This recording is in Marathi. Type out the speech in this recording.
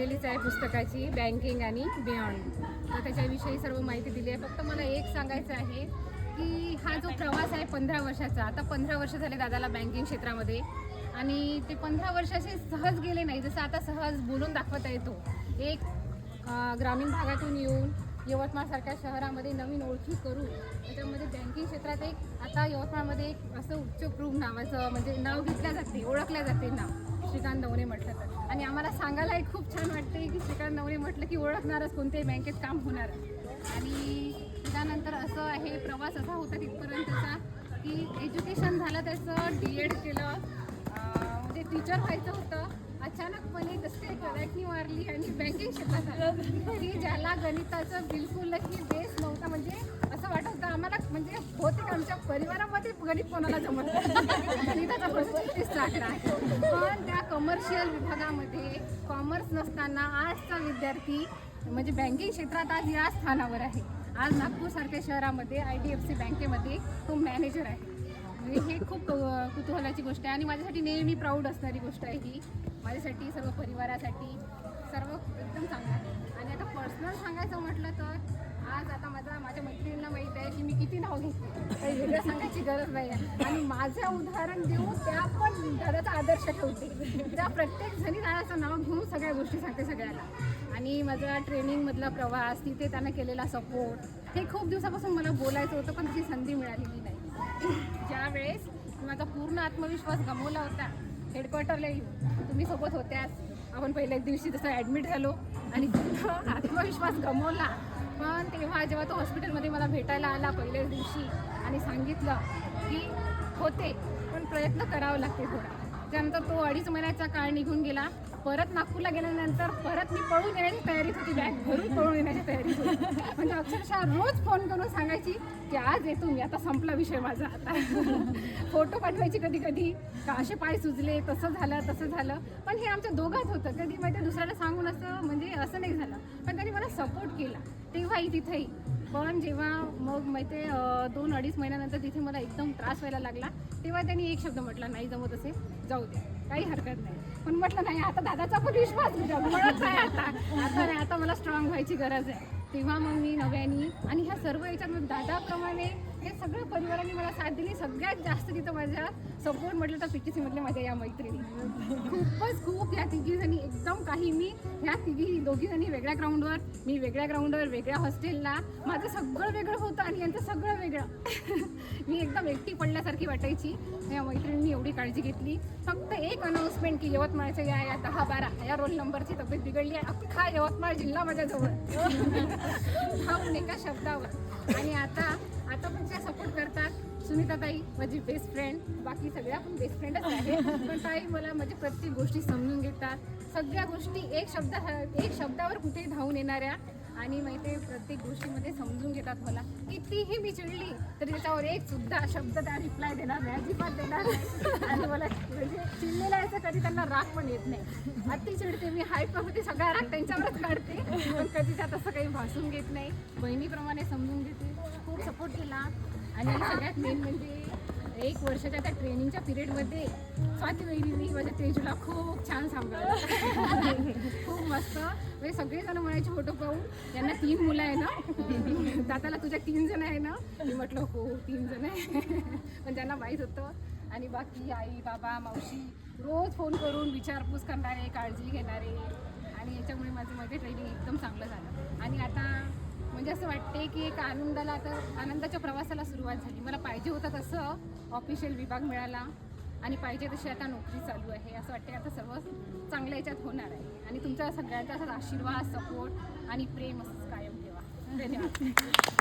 दिलीच आहे पुस्तकाची बँकिंग आणि बियॉन्ड. तर त्याच्याविषयी सर्व माहिती दिली आहे. फक्त मला एक सांगायचं आहे की हा जो प्रवास आहे 15 वर्षाचा, आता 15 वर्ष झाले दादाला बँकिंग क्षेत्रामध्ये, आणि ते 15 वर्षाचे सहज गेले नाही. जसं आता सहज बोलून दाखवता येतो. एक ग्रामीण भागातून येऊन यवतमाळसारख्या शहरामध्ये नवीन ओळखी करून त्याच्यामध्ये बँकिंग क्षेत्रात एक आता यवतमाळमध्ये एक असं उच्चभ्रू नावाचं म्हणजे नाव घेतल्या जाते, ओळखल्या जाते नाव श्रीकांत नवणे म्हटलं तर. आणि आम्हाला सांगायलाही खूप छान वाटते की श्रीकांत नवणे म्हटलं की ओळखणारच कोणत्याही बँकेत काम होणार. आणि त्यानंतर असं आहे प्रवास असा होता तिथपर्यंतचा की एज्युकेशन झालं, त्याचं DED केलं, म्हणजे टीचर व्हायचं होतं. अचानकपणे कसं काही करायची मारली आणि बँकिंग क्षेत्रात आलं की ज्याला गणिताचं बिलकुलही बेस नव्हता. म्हणजे असं वाटत होतं आम्हाला, म्हणजे बहुतेक आमच्या परिवारामध्ये गणित कोणाला जमत नाही, गणिताचा प्रश्न आकडा आहे. पण त्या कमर्शियल विभागामध्ये कॉमर्स नसताना आर्ट्सचा विद्यार्थी म्हणजे बँकिंग क्षेत्रात आज या स्थानावर आहे. आज नागपूरसारख्या शहरामध्ये IDFC बँकेमध्ये तो मॅनेजर आहे. म्हणजे हे खूप कुतूहलाची गोष्ट आहे आणि माझ्यासाठी नेहमी प्राऊड असणारी गोष्ट आहे ही. माझ्यासाठी, सर्व परिवारासाठी सर्व एकदम चांगलं आहे. आणि आता पर्सनल सांगायचं म्हटलं तर आज आता माझ्या मैत्रिणींना माहीत आहे की मी किती नाव घेते, काही वेगळं सांगायची गरज नाही आहे. आणि माझं उदाहरण देऊन त्या पण दादाचा आदर्श ठेवते. त्या प्रत्येक जणी दादाचं नाव घेऊन सगळ्या गोष्टी सांगते सगळ्याला. आणि माझा ट्रेनिंगमधला प्रवास, तिथे त्यांना केलेला सपोर्ट, हे खूप दिवसापासून मला बोलायचं होतं पण ती संधी मिळालेली नाही. ज्यावेळेस माझा पूर्ण आत्मविश्वास गमावला होता, हेडक्वार्टरला येऊन तुम्ही सोबत होत्याच, आपण पहिल्याच दिवशी तसं ॲडमिट झालो आणि आत्मविश्वास गमावला. पण तेव्हा जेव्हा तो हॉस्पिटलमध्ये मला भेटायला आला पहिल्याच दिवशी आणि सांगितलं की होते पण प्रयत्न करावा लागते थोडा. त्यानंतर तो 2.5 महिन्याचा काळ निघून गेला. परत नागपूरला गेल्यानंतर परत मी पळून येण्याची तयारीत होती, बॅग भरून पळून येण्याची तयारीत होती. म्हणजे अक्षरशः रोज फोन करून सांगायची की आज येतो मी, आता संपला विषय माझा. आता फोटो पाठवायची कधी कधी का असे पाय सुजले, तसं झालं तसं झालं. पण हे आमच्या दोघात होतं. कधी माहिती दुसऱ्याला सांगून असं म्हणजे असं नाही झालं. पण त्यांनी मला सपोर्ट केला तेव्हाही तिथेही. पण जेव्हा मग माहिती 2-2.5 महिन्यानंतर तिथे मला एकदम त्रास व्हायला लागला, तेव्हा त्यांनी एक शब्द म्हटला, नाही जमत असेल जाऊ दे, काही हरकत नाही. पण म्हटलं नाही, आता दादाचा पण विश्वास गमवत आहे, आता नाही, आता मला स्ट्रॉंग व्हायची गरज आहे. तेव्हा मग मी नव्याने आणि ह्या सर्व याच्यात दादाप्रमाणे हे सगळ्या परिवारांनी मला साथ दिली. सगळ्यात जास्त तिथं माझ्या सपोर्ट म्हटलं तर PTC मधल्या माझ्या या मैत्रिणी खूपच खूप. या तिघीजणी एकदम काही, मी ह्या दोघीजणी वेगळ्या ग्राउंडवर, मी वेगळ्या ग्राउंडवर, वेगळ्या हॉस्टेलला, माझं सगळं वेगळं होतं आणि यांचं सगळं वेगळं. मी एकदम एकटी पडल्यासारखी वाटायची. या मैत्रिणींनी एवढी काळजी घेतली. फक्त एक अनाऊन्समेंट की यवतमाळच्या या 10-12 या रोल नंबरची तब्येत बिघडली आहे, अख्खा यवतमाळ जिल्हा माझ्याजवळ धावून एका शब्दावर. आणि आता पण त्या सपोर्ट करतात. सुनीताताई माझी बेस्ट फ्रेंड, बाकी सगळ्या पण बेस्ट फ्रेंडच आहे. पण ताई मला म्हणजे प्रत्येक गोष्टी समजून घेतात. सगळ्या गोष्टी एक शब्दावर कुठेही धावून येणाऱ्या आणि माहिती प्रत्येक गोष्टीमध्ये समजून घेतात मला. कितीही मी चिडली तरी त्याच्यावर एक सुद्धा शब्द त्या रिप्लाय देणार नाही, अजिबात देणार नाही. आणि मला म्हणजे चिडलेला यायचं कधी त्यांना राग पण येत नाही. अति चिडते मी, हाईट होते, सगळा राग त्यांच्यावरच काढते. पण कधी त्यात असं काही भासून घेत नाही, बहिणीप्रमाणे समजून घेते. खूप सपोर्ट केला. आणि सगळ्यात मेन म्हणजे 1 वर्षाच्या त्या ट्रेनिंगच्या पिरियडमध्ये स्वाती वहिनींनी माझ्या तेजूला खूप छान सांभाळलं. खूप मस्त. म्हणजे सगळेजण म्हणायचे फोटो पाहून, यांना 3 मुलं आहे ना, दादाला तुझ्या 3 जण आहे ना. मी म्हटलं हो 3 जण आहे. पण त्यांना माहीत होतं. आणि बाकी आई, बाबा, मावशी रोज फोन करून विचारपूस करणारे, काळजी घेणारे. आणि याच्यामुळे माझं ट्रेनिंग एकदम चांगलं झालं. आणि आता म्हणजे असं वाटते की एक आनंदाच्या प्रवासाला सुरुवात झाली. मला पाहिजे होतं तसं ऑफिशियल विभाग मिळाला आणि पाहिजे तशी आता नोकरी चालू आहे. असं वाटते आता सर्व चांगल्या याच्यात होणार आहे. आणि तुमचा सगळ्यांचा असाच आशीर्वाद, सपोर्ट आणि प्रेम असंच कायम ठेवा. धन्यवाद.